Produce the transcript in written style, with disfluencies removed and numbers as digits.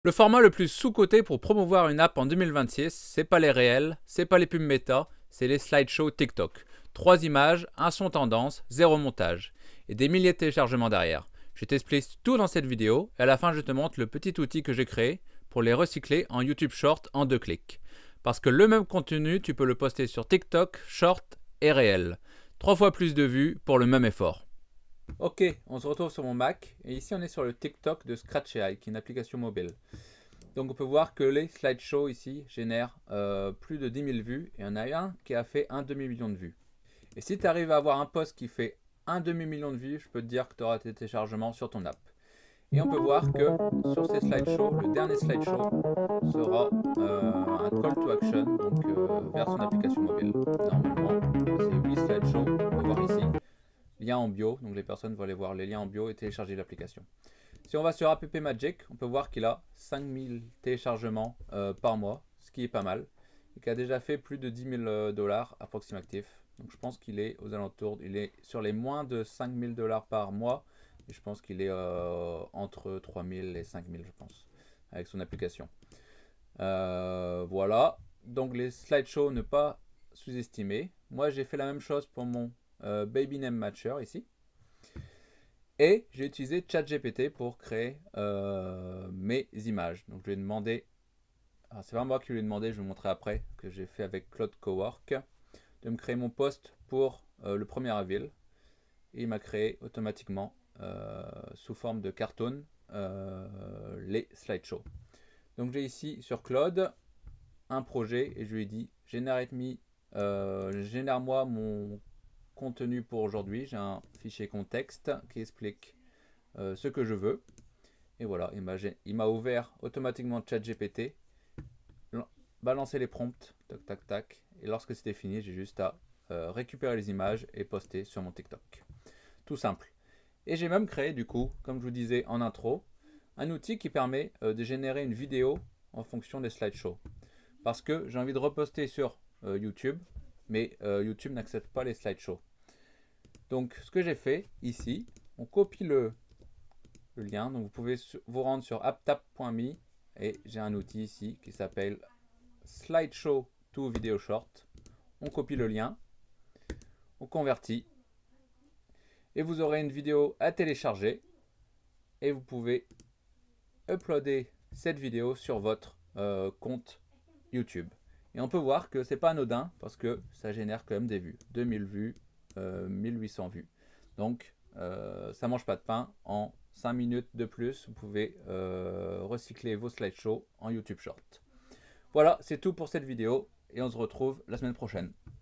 Le format le plus sous-coté pour promouvoir une app en 2026, c'est pas les réels, c'est pas les pubs méta, c'est les slideshows TikTok. 3 images, un son tendance, 0 montage. Et des milliers de téléchargements derrière. Je t'explique tout dans cette vidéo et à la fin je te montre le petit outil que j'ai créé pour les recycler en YouTube Short en 2 clics. Parce que le même contenu, tu peux le poster sur TikTok, Short et réel. 3 fois plus de vues pour le même effort. Ok, on se retrouve sur mon Mac et ici on est sur le TikTok de Scratch AI qui est une application mobile. Donc on peut voir que les slideshows ici génèrent plus de 10 000 vues et il y en a un qui a fait un demi-million de vues. Et si tu arrives à avoir un post qui fait un demi-million de vues, je peux te dire que tu auras tes téléchargements sur ton app. Et on peut voir que sur ces slideshows, le dernier slideshow sera un call to action donc vers son application mobile. Normalement, c'est 8 slideshows, on peut voir ici. Lien en bio, donc les personnes vont aller voir les liens en bio et télécharger l'application. Si on va sur App Magic, on peut voir qu'il a 5000 téléchargements par mois, ce qui est pas mal, et qu'il a déjà fait plus de 10 000 dollars approximatifs. Donc je pense qu'il est aux alentours, il est sur les moins de 5000 dollars par mois, et je pense qu'il est entre 3000 et 5000, je pense, avec son application. Voilà, donc les slideshows ne pas sous-estimer. Moi j'ai fait la même chose pour mon Baby Name Matcher ici. Et j'ai utilisé ChatGPT pour créer mes images. Donc je lui ai demandé, c'est pas moi qui lui ai demandé, je vais vous montrer après, que j'ai fait avec Claude Cowork, de me créer mon post pour le 1er avril. Et il m'a créé automatiquement, sous forme de cartoon, les slideshows. Donc j'ai ici sur Claude un projet et je lui ai dit génère-moi mon contenu pour aujourd'hui. J'ai un fichier contexte qui explique ce que je veux. Et voilà, il m'a ouvert automatiquement ChatGPT, balancé les prompts, tac tac tac. Et lorsque c'était fini, j'ai juste à récupérer les images et poster sur mon TikTok. Tout simple. Et j'ai même créé du coup, comme je vous disais en intro, un outil qui permet de générer une vidéo en fonction des slideshows. Parce que j'ai envie de reposter sur YouTube, mais YouTube n'accepte pas les slideshows. Donc ce que j'ai fait ici, on copie le lien. Donc vous pouvez vous rendre sur apptap.me et j'ai un outil ici qui s'appelle Slideshow to Video Short. On copie le lien, on convertit et vous aurez une vidéo à télécharger et vous pouvez uploader cette vidéo sur votre compte YouTube. Et on peut voir que c'est pas anodin parce que ça génère quand même des vues. 2000 vues, 1800 vues. Donc ça mange pas de pain. En 5 minutes de plus, vous pouvez recycler vos slideshows en YouTube Short. Voilà, c'est tout pour cette vidéo et on se retrouve la semaine prochaine.